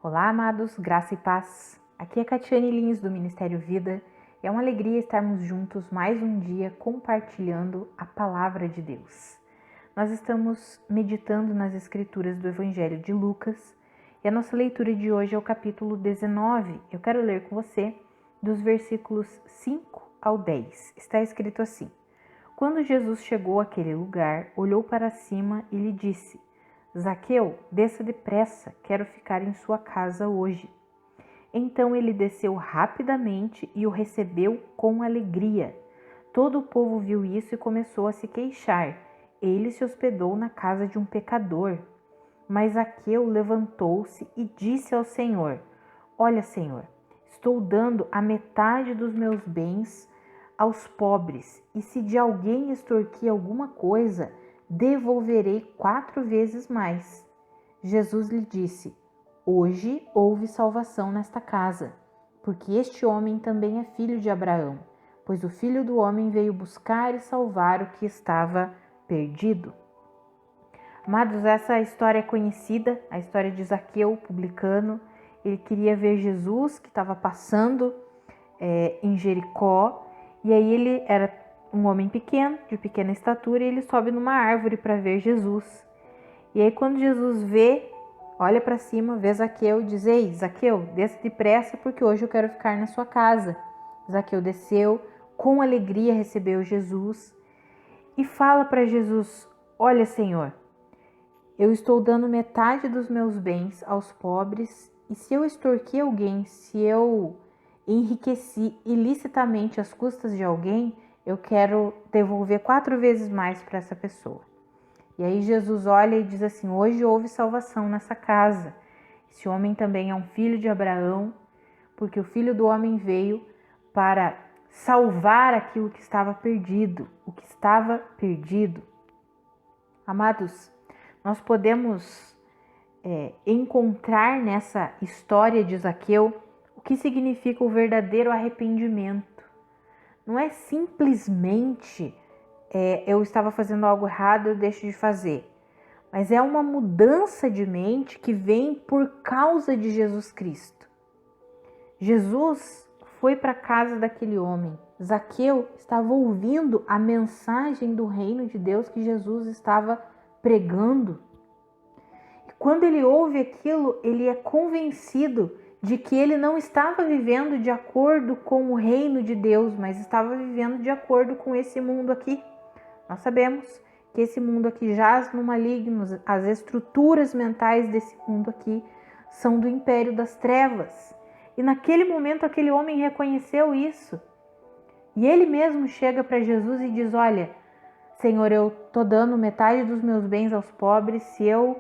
Olá, amados, graça e paz. Aqui é Catiane Lins do Ministério Vida e é uma alegria estarmos juntos mais um dia compartilhando a palavra de Deus. Nós estamos meditando nas escrituras do Evangelho de Lucas e a nossa leitura de hoje é o capítulo 19. Eu quero ler com você dos versículos 5 ao 10. Está escrito assim: Quando Jesus chegou àquele lugar, olhou para cima e lhe disse: Zaqueu, desça depressa, quero ficar em sua casa hoje. Então ele desceu rapidamente e o recebeu com alegria. Todo o povo viu isso e começou a se queixar. Ele se hospedou na casa de um pecador. Mas Zaqueu levantou-se e disse ao Senhor: Olha, Senhor, estou dando a metade dos meus bens aos pobres, e se de alguém extorquir alguma coisa, devolverei 4 vezes mais. Jesus lhe disse: Hoje houve salvação nesta casa, porque este homem também é filho de Abraão, pois o Filho do Homem veio buscar e salvar o que estava perdido. Amados, essa história é conhecida, a história de Zaqueu, publicano. Ele queria ver Jesus, que estava passando em Jericó, e aí ele era um homem pequeno, de pequena estatura, e ele sobe numa árvore para ver Jesus. E aí quando Jesus vê, olha para cima, vê Zaqueu e diz: Ei, Zaqueu, desça depressa porque hoje eu quero ficar na sua casa. Zaqueu desceu, com alegria recebeu Jesus e fala para Jesus: Olha, Senhor, eu estou dando metade dos meus bens aos pobres, e se eu extorquir alguém, se eu enriqueci ilicitamente às custas de alguém, eu quero devolver 4 vezes mais para essa pessoa. E aí Jesus olha e diz assim: Hoje houve salvação nessa casa. Esse homem também é um filho de Abraão, porque o Filho do Homem veio para salvar aquilo que estava perdido, o que estava perdido. Amados, nós podemos encontrar nessa história de Zaqueu o que significa o verdadeiro arrependimento. Não é simplesmente eu estava fazendo algo errado, eu deixo de fazer. Mas é uma mudança de mente que vem por causa de Jesus Cristo. Jesus foi para a casa daquele homem. Zaqueu estava ouvindo a mensagem do reino de Deus que Jesus estava pregando. E quando ele ouve aquilo, ele é convencido de que ele não estava vivendo de acordo com o reino de Deus, mas estava vivendo de acordo com esse mundo aqui. Nós sabemos que esse mundo aqui jaz no maligno, as estruturas mentais desse mundo aqui são do império das trevas. E naquele momento aquele homem reconheceu isso. E ele mesmo chega para Jesus e diz: Olha, Senhor, eu estou dando metade dos meus bens aos pobres, se eu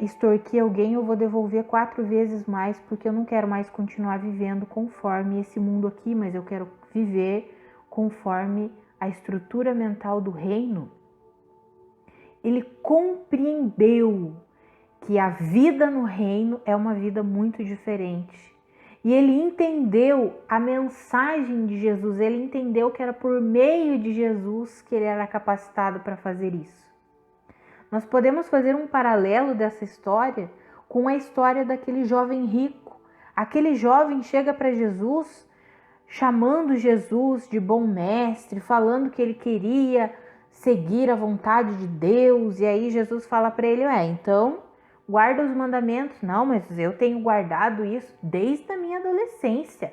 extorquir alguém, eu vou devolver 4 vezes mais, porque eu não quero mais continuar vivendo conforme esse mundo aqui, mas eu quero viver conforme a estrutura mental do reino. Ele compreendeu que a vida no reino é uma vida muito diferente. E ele entendeu a mensagem de Jesus, ele entendeu que era por meio de Jesus que ele era capacitado para fazer isso. Nós podemos fazer um paralelo dessa história com a história daquele jovem rico. Aquele jovem chega para Jesus, chamando Jesus de bom mestre, falando que ele queria seguir a vontade de Deus. E aí Jesus fala para ele: então guarda os mandamentos. Não, mas eu tenho guardado isso desde a minha adolescência.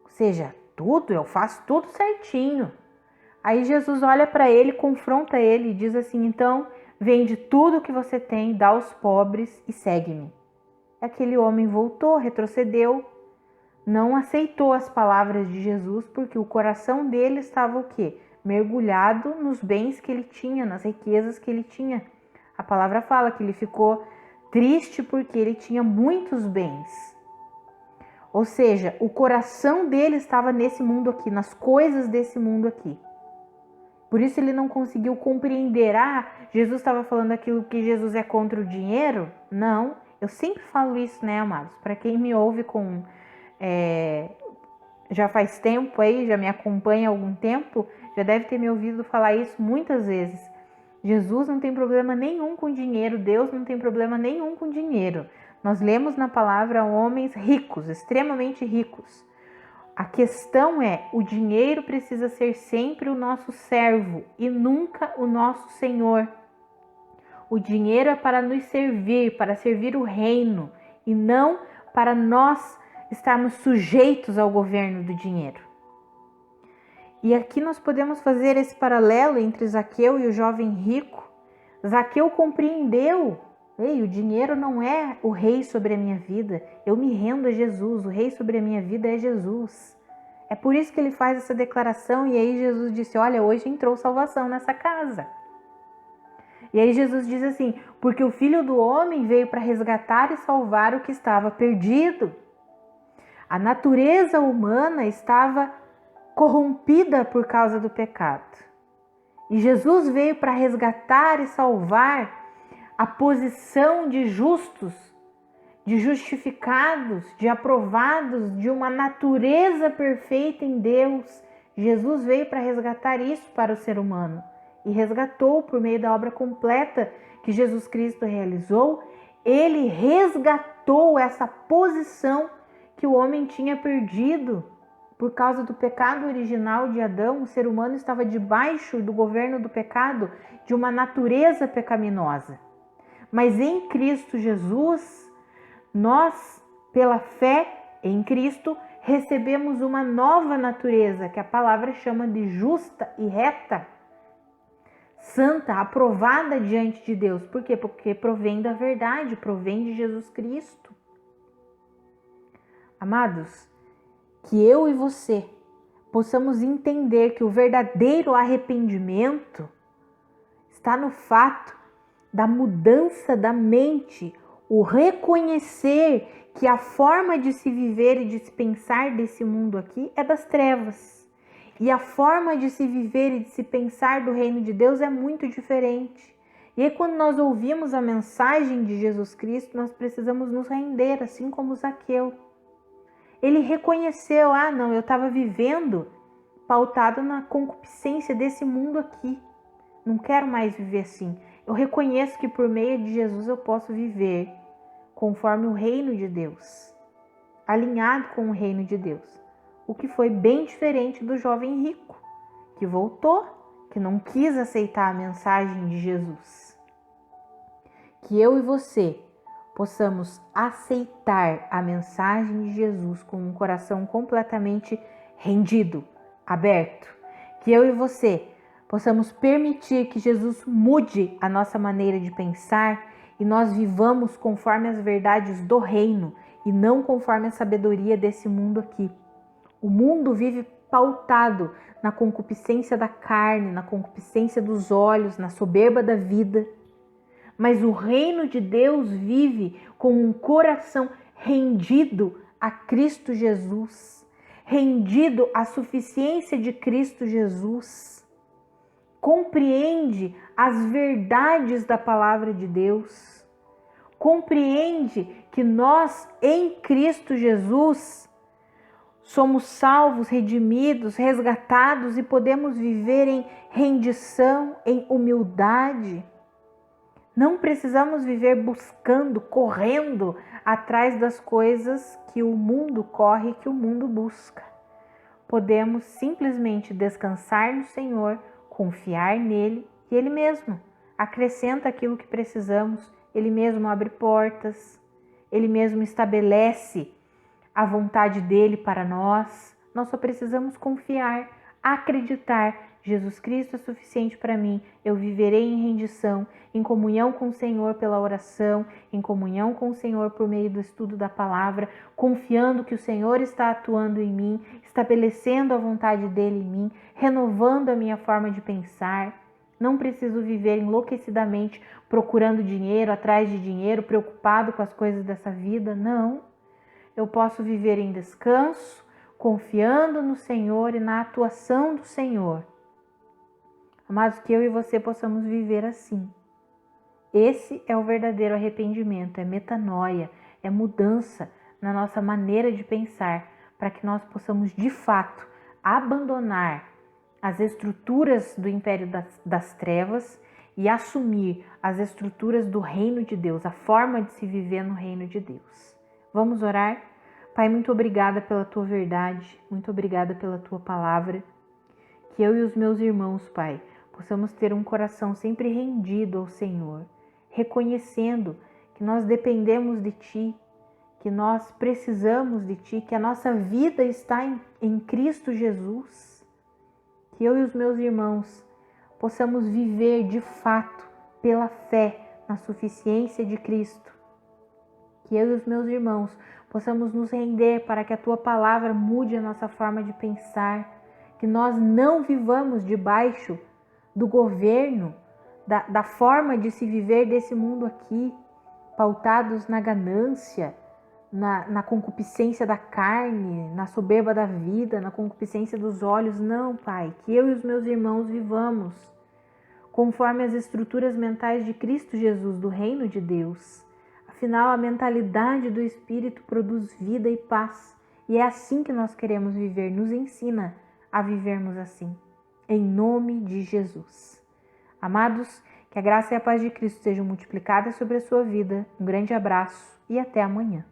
Ou seja, eu faço tudo certinho. Aí Jesus olha para ele, confronta ele e diz assim: então vende tudo que você tem, dá aos pobres e segue-me. Aquele homem voltou, retrocedeu, não aceitou as palavras de Jesus, porque o coração dele estava o quê? Mergulhado nos bens que ele tinha, nas riquezas que ele tinha. A palavra fala que ele ficou triste porque ele tinha muitos bens. Ou seja, o coração dele estava nesse mundo aqui, nas coisas desse mundo aqui. Por isso ele não conseguiu compreender: Jesus estava falando aquilo que Jesus é contra o dinheiro? Não, eu sempre falo isso, né, amados? Para quem me ouve já faz tempo aí, já me acompanha há algum tempo, já deve ter me ouvido falar isso muitas vezes. Jesus não tem problema nenhum com dinheiro, Deus não tem problema nenhum com dinheiro. Nós lemos na palavra homens ricos, extremamente ricos. A questão é, o dinheiro precisa ser sempre o nosso servo e nunca o nosso Senhor. O dinheiro é para nos servir, para servir o reino e não para nós estarmos sujeitos ao governo do dinheiro. E aqui nós podemos fazer esse paralelo entre Zaqueu e o jovem rico. Zaqueu compreendeu, ei, o dinheiro não é o rei sobre a minha vida, eu me rendo a Jesus, o rei sobre a minha vida é Jesus. É por isso que ele faz essa declaração e aí Jesus disse, olha, hoje entrou salvação nessa casa. E aí Jesus diz assim, porque o Filho do Homem veio para resgatar e salvar o que estava perdido. A natureza humana estava corrompida por causa do pecado. E Jesus veio para resgatar e salvar a posição de justos, de justificados, de aprovados, de uma natureza perfeita em Deus. Jesus veio para resgatar isso para o ser humano. E resgatou por meio da obra completa que Jesus Cristo realizou. Ele resgatou essa posição que o homem tinha perdido. Por causa do pecado original de Adão, o ser humano estava debaixo do governo do pecado, de uma natureza pecaminosa. Mas em Cristo Jesus, nós, pela fé em Cristo, recebemos uma nova natureza, que a palavra chama de justa e reta, santa, aprovada diante de Deus. Por quê? Porque provém da verdade, provém de Jesus Cristo. Amados, que eu e você possamos entender que o verdadeiro arrependimento está no fato da mudança da mente, o reconhecer que a forma de se viver e de se pensar desse mundo aqui é das trevas. E a forma de se viver e de se pensar do reino de Deus é muito diferente. E aí quando nós ouvimos a mensagem de Jesus Cristo, nós precisamos nos render, assim como Zaqueu. Ele reconheceu, não, eu estava vivendo pautado na concupiscência desse mundo aqui. Não quero mais viver assim. Eu reconheço que por meio de Jesus eu posso viver conforme o reino de Deus, alinhado com o reino de Deus. O que foi bem diferente do jovem rico, que voltou, que não quis aceitar a mensagem de Jesus. Que eu e você possamos aceitar a mensagem de Jesus com um coração completamente rendido, aberto. Que eu e você possamos permitir que Jesus mude a nossa maneira de pensar e nós vivamos conforme as verdades do reino e não conforme a sabedoria desse mundo aqui. O mundo vive pautado na concupiscência da carne, na concupiscência dos olhos, na soberba da vida. Mas o reino de Deus vive com um coração rendido a Cristo Jesus, rendido à suficiência de Cristo Jesus. Compreende as verdades da palavra de Deus. Compreende que nós, em Cristo Jesus, somos salvos, redimidos, resgatados e podemos viver em rendição, em humildade. Não precisamos viver buscando, correndo atrás das coisas que o mundo corre, que o mundo busca. Podemos simplesmente descansar no Senhor, confiar nele e Ele mesmo acrescenta aquilo que precisamos. Ele mesmo abre portas, Ele mesmo estabelece a vontade dele para nós. Nós só precisamos confiar, acreditar. Jesus Cristo é suficiente para mim. Eu viverei em rendição, em comunhão com o Senhor pela oração, em comunhão com o Senhor por meio do estudo da palavra, confiando que o Senhor está atuando em mim, estabelecendo a vontade dele em mim, renovando a minha forma de pensar. Não preciso viver enlouquecidamente procurando dinheiro, atrás de dinheiro, preocupado com as coisas dessa vida. Não. Eu posso viver em descanso, confiando no Senhor e na atuação do Senhor. Amados, que eu e você possamos viver assim. Esse é o verdadeiro arrependimento, é metanoia, é mudança na nossa maneira de pensar, para que nós possamos de fato abandonar as estruturas do império das trevas e assumir as estruturas do reino de Deus, a forma de se viver no reino de Deus. Vamos orar? Pai, muito obrigada pela tua verdade, muito obrigada pela tua palavra. Que eu e os meus irmãos, Pai, possamos ter um coração sempre rendido ao Senhor, reconhecendo que nós dependemos de Ti, que nós precisamos de Ti, que a nossa vida está em Cristo Jesus. Que eu e os meus irmãos possamos viver de fato pela fé na suficiência de Cristo. Que eu e os meus irmãos possamos nos render para que a Tua palavra mude a nossa forma de pensar, que nós não vivamos debaixo do governo, da forma de se viver desse mundo aqui, pautados na ganância, na concupiscência da carne, na soberba da vida, na concupiscência dos olhos. Não, Pai, que eu e os meus irmãos vivamos conforme as estruturas mentais de Cristo Jesus, do reino de Deus. Afinal, a mentalidade do Espírito produz vida e paz, e é assim que nós queremos viver. Nos ensina a vivermos assim, em nome de Jesus. Amados, que a graça e a paz de Cristo sejam multiplicadas sobre a sua vida. Um grande abraço e até amanhã.